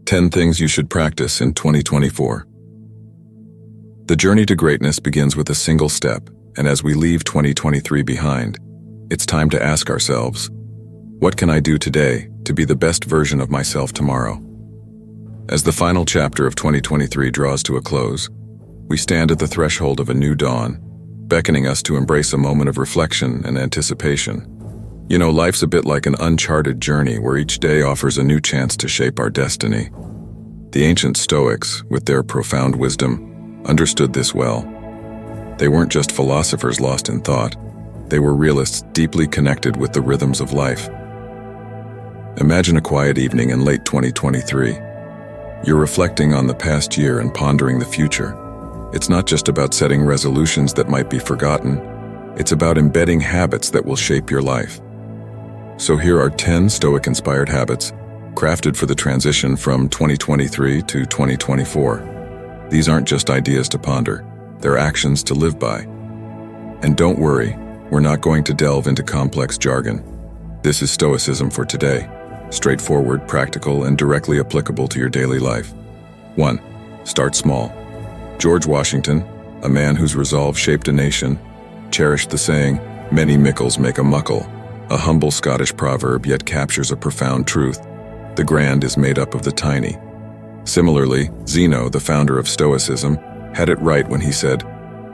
10 things you should practice in 2024. The journey to greatness begins with a single step, and as we leave 2023 behind, it's time to ask ourselves, what can I do today to be the best version of myself tomorrow? As the final chapter of 2023 draws to a close, we stand at the threshold of a new dawn, beckoning us to embrace a moment of reflection and anticipation. You know, life's a bit like an uncharted journey where each day offers a new chance to shape our destiny. The ancient Stoics, with their profound wisdom, understood this well. They weren't just philosophers lost in thought. They were realists deeply connected with the rhythms of life. Imagine a quiet evening in late 2023. You're reflecting on the past year and pondering the future. It's not just about setting resolutions that might be forgotten. It's about embedding habits that will shape your life. So here are 10 Stoic-inspired habits, crafted for the transition from 2023 to 2024. These aren't just ideas to ponder, they're actions to live by. And don't worry, we're not going to delve into complex jargon. This is Stoicism for today, straightforward, practical, and directly applicable to your daily life. 1. Start small. George Washington, a man whose resolve shaped a nation, cherished the saying, "Many mickles make a muckle," a humble Scottish proverb yet captures a profound truth. The grand is made up of the tiny. Similarly, Zeno, the founder of Stoicism, had it right when he said,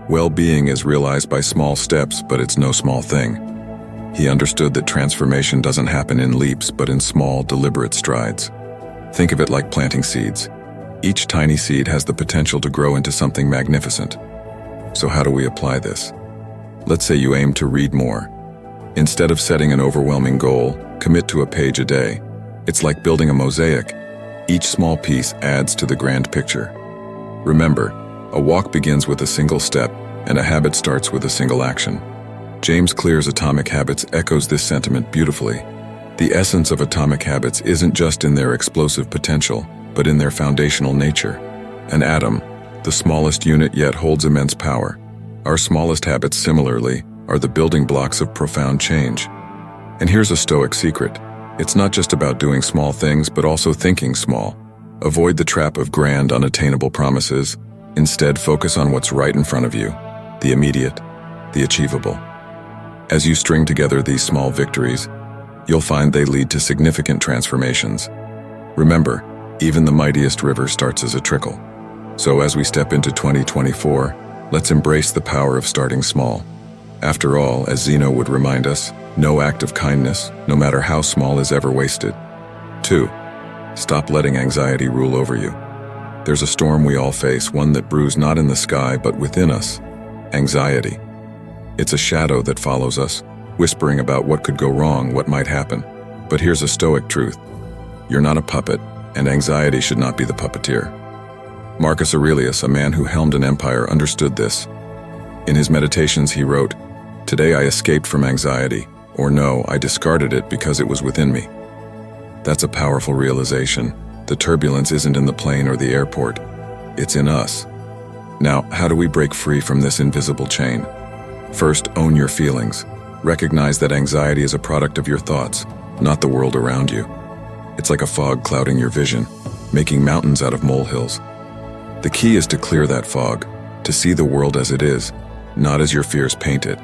"Well-being is realized by small steps, but it's no small thing." He understood that transformation doesn't happen in leaps, but in small, deliberate strides. Think of it like planting seeds. Each tiny seed has the potential to grow into something magnificent. So how do we apply this? Let's say you aim to read more. Instead of setting an overwhelming goal, commit to a page a day. It's like building a mosaic. Each small piece adds to the grand picture. Remember, a walk begins with a single step, and a habit starts with a single action. James Clear's Atomic Habits echoes this sentiment beautifully. The essence of atomic habits isn't just in their explosive potential, but in their foundational nature. An atom, the smallest unit yet holds immense power. Our smallest habits, similarly, are the building blocks of profound change. And here's a Stoic secret. It's not just about doing small things, but also thinking small. Avoid the trap of grand, unattainable promises. Instead, focus on what's right in front of you, the immediate, the achievable. As you string together these small victories, you'll find they lead to significant transformations. Remember, even the mightiest river starts as a trickle. So as we step into 2024, let's embrace the power of starting small. After all, as Zeno would remind us, no act of kindness, no matter how small, is ever wasted. 2. Stop letting anxiety rule over you. There's a storm we all face, one that brews not in the sky, but within us. Anxiety. It's a shadow that follows us, whispering about what could go wrong, what might happen. But here's a Stoic truth. You're not a puppet, and anxiety should not be the puppeteer. Marcus Aurelius, a man who helmed an empire, understood this. In his meditations he wrote, "Today I escaped from anxiety," or no, I discarded it because it was within me. That's a powerful realization. The turbulence isn't in the plane or the airport. It's in us. Now, how do we break free from this invisible chain? First, own your feelings. Recognize that anxiety is a product of your thoughts, not the world around you. It's like a fog clouding your vision, making mountains out of molehills. The key is to clear that fog, to see the world as it is, not as your fears paint it.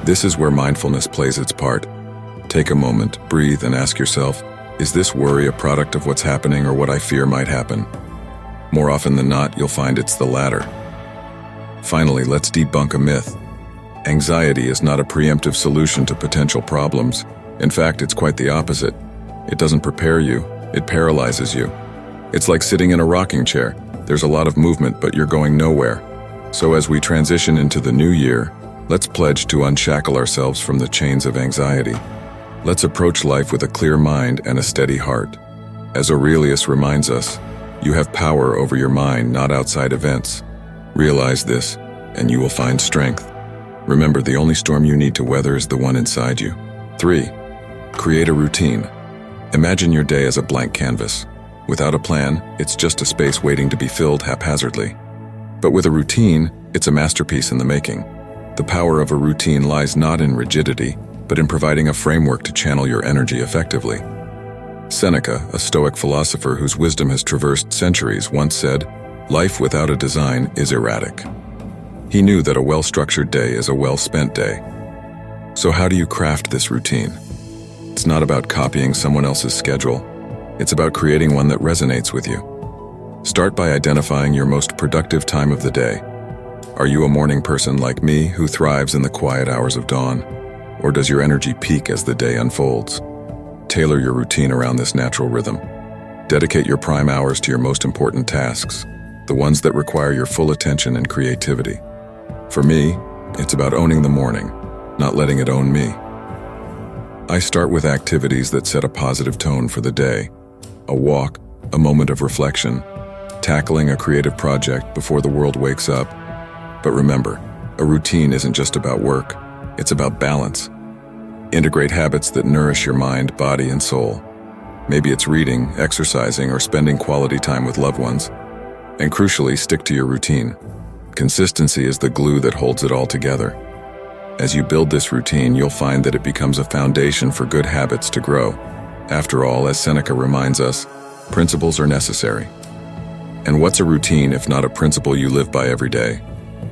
This is where mindfulness plays its part. Take a moment, breathe, and ask yourself, is this worry a product of what's happening or what I fear might happen? More often than not, you'll find it's the latter. Finally, let's debunk a myth. Anxiety is not a preemptive solution to potential problems. In fact, it's quite the opposite. It doesn't prepare you, it paralyzes you. It's like sitting in a rocking chair. There's a lot of movement, but you're going nowhere. So as we transition into the new year, let's pledge to unshackle ourselves from the chains of anxiety. Let's approach life with a clear mind and a steady heart. As Aurelius reminds us, you have power over your mind, not outside events. Realize this, and you will find strength. Remember, the only storm you need to weather is the one inside you. 3. Create a routine. Imagine your day as a blank canvas. Without a plan, it's just a space waiting to be filled haphazardly. But with a routine, it's a masterpiece in the making. The power of a routine lies not in rigidity, but in providing a framework to channel your energy effectively. Seneca, a Stoic philosopher whose wisdom has traversed centuries, once said, "Life without a design is erratic." He knew that a well-structured day is a well-spent day. So how do you craft this routine? It's not about copying someone else's schedule. It's about creating one that resonates with you. Start by identifying your most productive time of the day. Are you a morning person like me who thrives in the quiet hours of dawn? Or does your energy peak as the day unfolds? Tailor your routine around this natural rhythm. Dedicate your prime hours to your most important tasks, the ones that require your full attention and creativity. For me, it's about owning the morning, not letting it own me. I start with activities that set a positive tone for the day. A walk, a moment of reflection, tackling a creative project before the world wakes up. But remember, a routine isn't just about work, it's about balance. Integrate habits that nourish your mind, body, and soul. Maybe it's reading, exercising, or spending quality time with loved ones. And crucially, stick to your routine. Consistency is the glue that holds it all together. As you build this routine, you'll find that it becomes a foundation for good habits to grow. After all, as Seneca reminds us, principles are necessary. And what's a routine if not a principle you live by every day?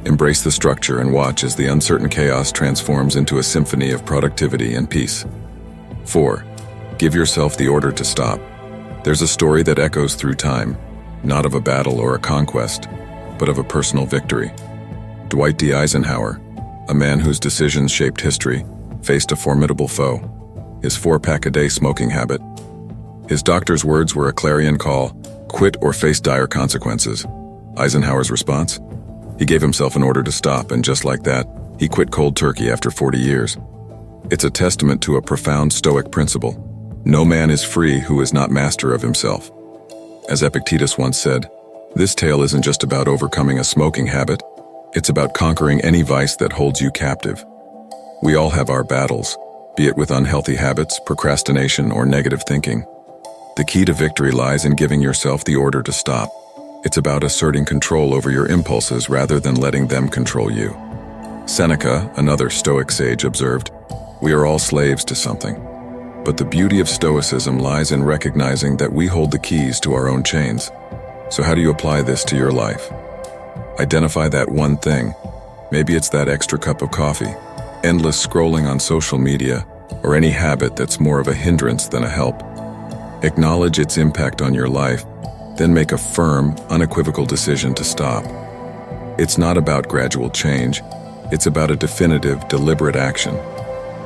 Embrace the structure and watch as the uncertain chaos transforms into a symphony of productivity and peace. 4. Give yourself the order to stop. There's a story that echoes through time, not of a battle or a conquest, but of a personal victory. Dwight D. Eisenhower, a man whose decisions shaped history, faced a formidable foe, his 4-pack-a-day smoking habit. His doctor's words were a clarion call, "Quit or face dire consequences." Eisenhower's response? He gave himself an order to stop, and just like that, he quit cold turkey after 40 years. It's a testament to a profound Stoic principle. No man is free who is not master of himself. As Epictetus once said, this tale isn't just about overcoming a smoking habit, it's about conquering any vice that holds you captive. We all have our battles, be it with unhealthy habits, procrastination, or negative thinking. The key to victory lies in giving yourself the order to stop. It's about asserting control over your impulses rather than letting them control you. Seneca, another Stoic sage, observed, "We are all slaves to something." But the beauty of Stoicism lies in recognizing that we hold the keys to our own chains. So how do you apply this to your life? Identify that one thing. Maybe it's that extra cup of coffee, endless scrolling on social media, or any habit that's more of a hindrance than a help. Acknowledge its impact on your life, then make a firm, unequivocal decision to stop. It's not about gradual change, it's about a definitive, deliberate action.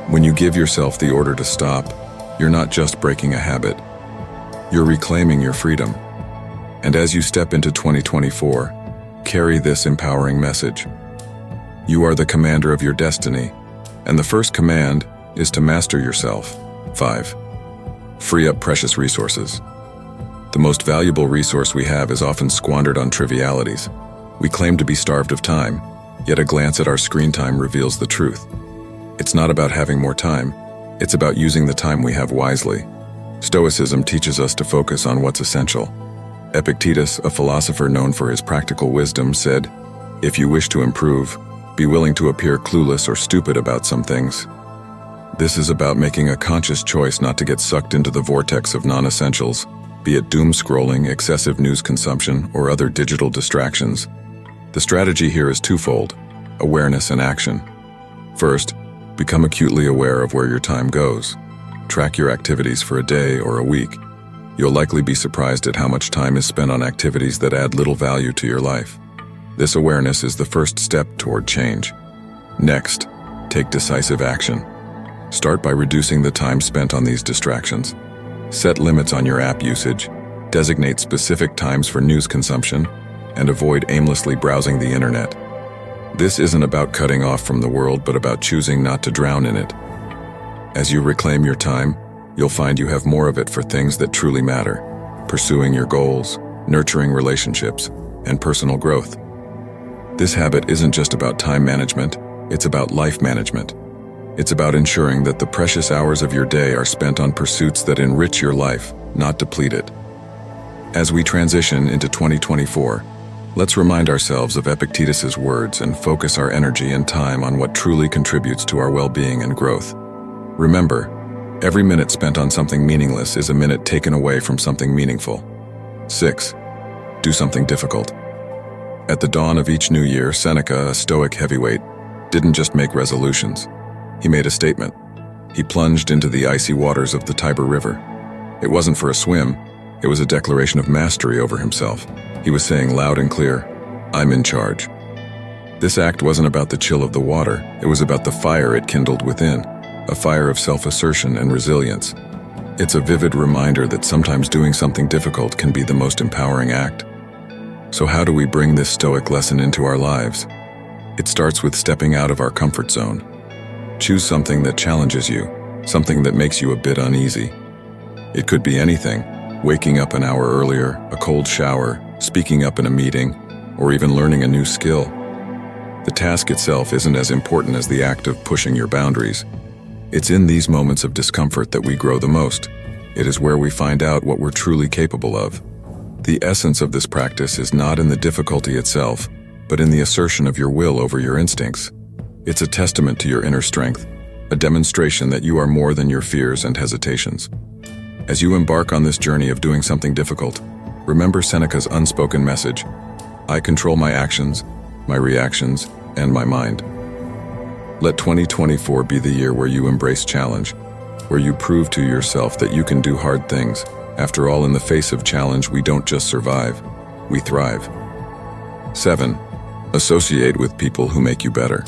When you give yourself the order to stop, you're not just breaking a habit, you're reclaiming your freedom. And as you step into 2024, carry this empowering message. You are the commander of your destiny, and the first command is to master yourself. 5. Free up precious resources. The most valuable resource we have is often squandered on trivialities. We claim to be starved of time, yet a glance at our screen time reveals the truth. It's not about having more time, it's about using the time we have wisely. Stoicism teaches us to focus on what's essential. Epictetus, a philosopher known for his practical wisdom, said, "If you wish to improve, be willing to appear clueless or stupid about some things." This is about making a conscious choice not to get sucked into the vortex of non-essentials, be it doom scrolling, excessive news consumption, or other digital distractions. The strategy here is twofold: awareness and action. First, become acutely aware of where your time goes. Track your activities for a day or a week. You'll likely be surprised at how much time is spent on activities that add little value to your life. This awareness is the first step toward change. Next, take decisive action. Start by reducing the time spent on these distractions. Set limits on your app usage, designate specific times for news consumption, and avoid aimlessly browsing the internet. This isn't about cutting off from the world, but about choosing not to drown in it. As you reclaim your time, you'll find you have more of it for things that truly matter: pursuing your goals, nurturing relationships, and personal growth. This habit isn't just about time management, it's about life management. It's about ensuring that the precious hours of your day are spent on pursuits that enrich your life, not deplete it. As we transition into 2024, let's remind ourselves of Epictetus's words and focus our energy and time on what truly contributes to our well-being and growth. Remember, Every minute spent on something meaningless is a minute taken away from something meaningful. 6. Do something difficult. At the dawn of each new year, Seneca, a Stoic heavyweight, didn't just make resolutions. He made a statement. He plunged into the icy waters of the Tiber River. It wasn't for a swim, it was a declaration of mastery over himself. He was saying loud and clear, "I'm in charge." This act wasn't about the chill of the water, it was about the fire it kindled within, a fire of self-assertion and resilience. It's a vivid reminder that sometimes doing something difficult can be the most empowering act. So how do we bring this Stoic lesson into our lives? It starts with stepping out of our comfort zone. Choose something that challenges you, something that makes you a bit uneasy. It could be anything, waking up an hour earlier, a cold shower, speaking up in a meeting, or even learning a new skill. The task itself isn't as important as the act of pushing your boundaries. It's in these moments of discomfort that we grow the most. It is where we find out what we're truly capable of. The essence of this practice is not in the difficulty itself, but in the assertion of your will over your instincts. It's a testament to your inner strength, a demonstration that you are more than your fears and hesitations. As you embark on this journey of doing something difficult, remember Seneca's unspoken message: I control my actions, my reactions, and my mind. Let 2024 be the year where you embrace challenge, where you prove to yourself that you can do hard things. After all, in the face of challenge, we don't just survive, we thrive. 7. Associate with people who make you better.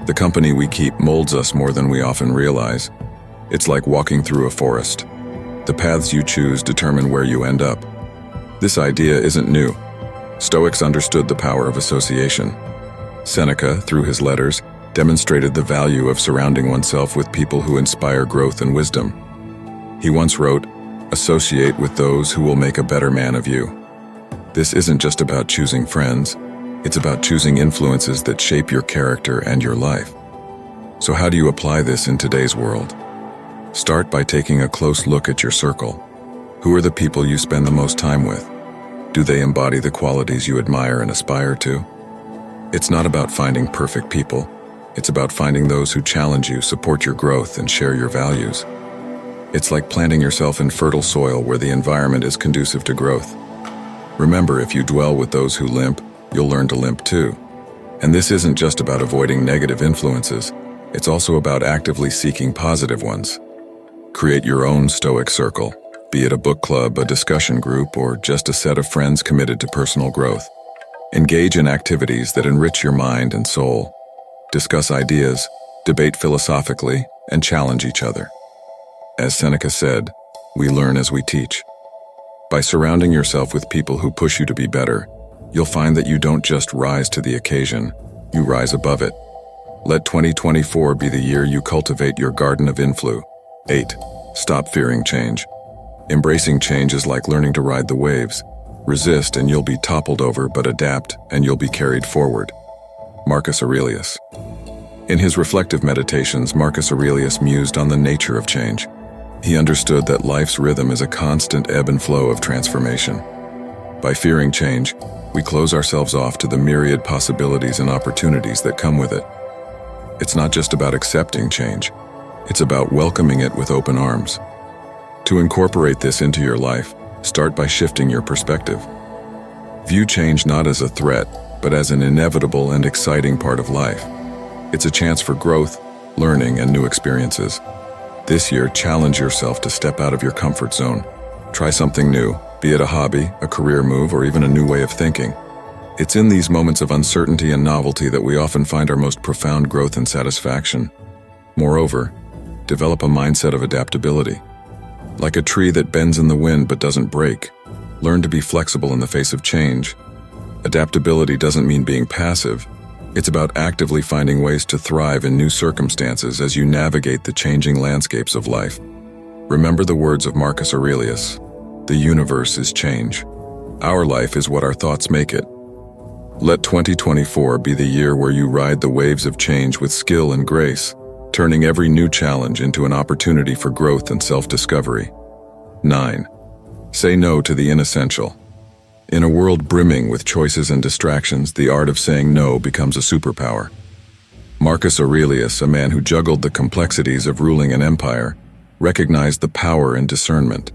The company we keep molds us more than we often realize. It's like walking through a forest. The paths you choose determine where you end up. This idea isn't new. Stoics understood the power of association. Seneca, through his letters, demonstrated the value of surrounding oneself with people who inspire growth and wisdom. He once wrote, "Associate with those who will make a better man of you." This isn't just about choosing friends, it's about choosing influences that shape your character and your life. So how do you apply this in today's world? Start by taking a close look at your circle. Who are the people you spend the most time with? Do they embody the qualities you admire and aspire to? It's not about finding perfect people. It's about finding those who challenge you, support your growth, and share your values. It's like planting yourself in fertile soil where the environment is conducive to growth. Remember, if you dwell with those who limp, you'll learn to limp too. And this isn't just about avoiding negative influences, it's also about actively seeking positive ones. Create your own Stoic circle, be it a book club, a discussion group, or just a set of friends committed to personal growth. Engage in activities that enrich your mind and soul. Discuss ideas, debate philosophically, and challenge each other. As Seneca said, we learn as we teach. By surrounding yourself with people who push you to be better, you'll find that you don't just rise to the occasion, you rise above it. Let 2024 be the year you cultivate your garden of influence. 8. Stop fearing change. Embracing change is like learning to ride the waves. Resist and you'll be toppled over, but adapt and you'll be carried forward. Marcus Aurelius. In his reflective meditations, Marcus Aurelius mused on the nature of change. He understood that life's rhythm is a constant ebb and flow of transformation. By fearing change, we close ourselves off to the myriad possibilities and opportunities that come with it. It's not just about accepting change, it's about welcoming it with open arms. To incorporate this into your life, start by shifting your perspective. View change not as a threat, but as an inevitable and exciting part of life. It's a chance for growth, learning, and new experiences. This year, challenge yourself to step out of your comfort zone. Try something new, be it a hobby, a career move, or even a new way of thinking. It's in these moments of uncertainty and novelty that we often find our most profound growth and satisfaction. Moreover, develop a mindset of adaptability. Like a tree that bends in the wind but doesn't break, learn to be flexible in the face of change. Adaptability doesn't mean being passive. It's about actively finding ways to thrive in new circumstances as you navigate the changing landscapes of life. Remember the words of Marcus Aurelius, "The universe is change. Our life is what our thoughts make it." Let 2024 be the year where you ride the waves of change with skill and grace, turning every new challenge into an opportunity for growth and self-discovery. 9. Say no to the inessential. In a world brimming with choices and distractions, the art of saying no becomes a superpower. Marcus Aurelius, a man who juggled the complexities of ruling an empire, recognized the power in discernment.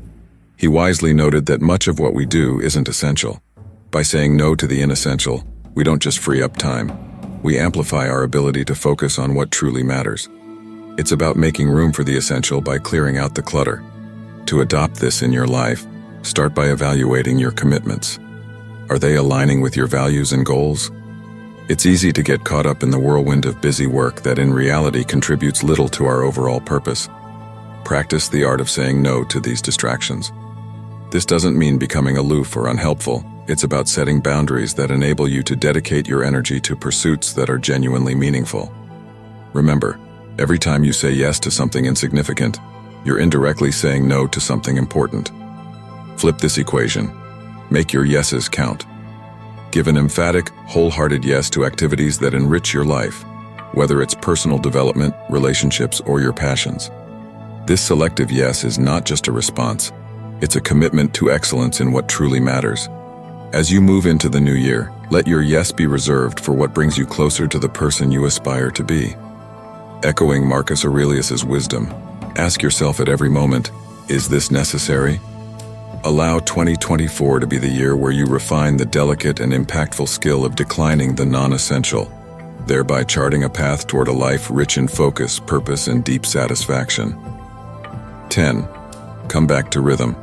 He wisely noted that much of what we do isn't essential. By saying no to the inessential, we don't just free up time, we amplify our ability to focus on what truly matters. It's about making room for the essential by clearing out the clutter. To adopt this in your life, start by evaluating your commitments. Are they aligning with your values and goals? It's easy to get caught up in the whirlwind of busy work that in reality contributes little to our overall purpose. Practice the art of saying no to these distractions. This doesn't mean becoming aloof or unhelpful. It's about setting boundaries that enable you to dedicate your energy to pursuits that are genuinely meaningful. Remember, every time you say yes to something insignificant, you're indirectly saying no to something important. Flip this equation. Make your yeses count. Give an emphatic, wholehearted yes to activities that enrich your life, whether it's personal development, relationships, or your passions. This selective yes is not just a response, it's a commitment to excellence in what truly matters. As you move into the new year, let your yes be reserved for what brings you closer to the person you aspire to be. Echoing Marcus Aurelius's wisdom, ask yourself at every moment, is this necessary? Allow 2024 to be the year where you refine the delicate and impactful skill of declining the non-essential, thereby charting a path toward a life rich in focus, purpose, and deep satisfaction. 10. Come back to rhythm.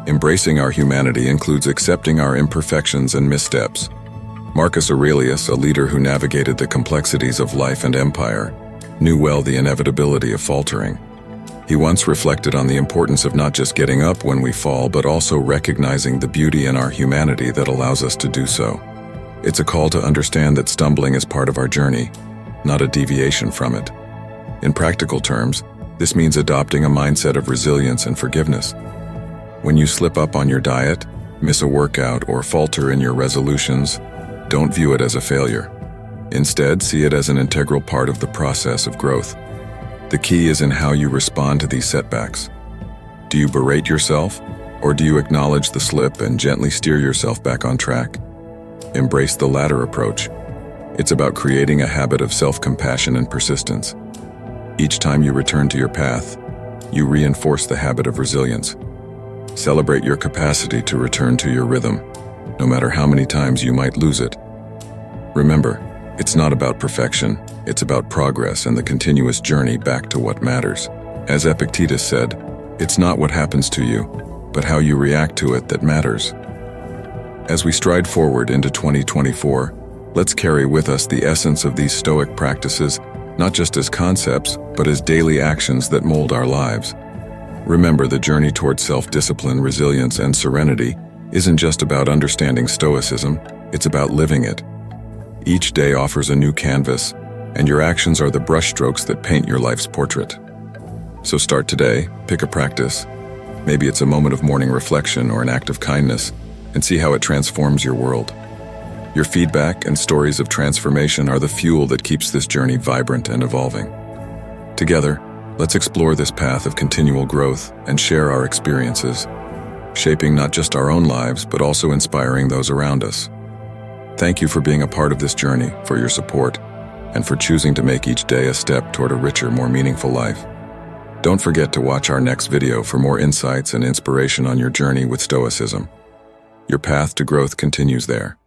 Embracing our humanity includes accepting our imperfections and missteps. Marcus Aurelius, a leader who navigated the complexities of life and empire, knew well the inevitability of faltering. He once reflected on the importance of not just getting up when we fall, but also recognizing the beauty in our humanity that allows us to do so. It's a call to understand that stumbling is part of our journey, not a deviation from it. In practical terms, this means adopting a mindset of resilience and forgiveness. When you slip up on your diet, miss a workout, or falter in your resolutions, don't view it as a failure. Instead, see it as an integral part of the process of growth. The key is in how you respond to these setbacks. Do you berate yourself, or do you acknowledge the slip and gently steer yourself back on track? Embrace the latter approach. It's about creating a habit of self-compassion and persistence. Each time you return to your path, you reinforce the habit of resilience. Celebrate your capacity to return to your rhythm, no matter how many times you might lose it. Remember, it's not about perfection, it's about progress and the continuous journey back to what matters. As Epictetus said, it's not what happens to you, but how you react to it that matters. As we stride forward into 2024, let's carry with us the essence of these Stoic practices, not just as concepts, but as daily actions that mold our lives. Remember, the journey toward self-discipline, resilience, and serenity isn't just about understanding Stoicism, it's about living it. Each day offers a new canvas, and your actions are the brushstrokes that paint your life's portrait. So start today, pick a practice. Maybe it's a moment of morning reflection or an act of kindness, and see how it transforms your world. Your feedback and stories of transformation are the fuel that keeps this journey vibrant and evolving. Together, let's explore this path of continual growth and share our experiences, shaping not just our own lives, but also inspiring those around us. Thank you for being a part of this journey, for your support, and for choosing to make each day a step toward a richer, more meaningful life. Don't forget to watch our next video for more insights and inspiration on your journey with Stoicism. Your path to growth continues there.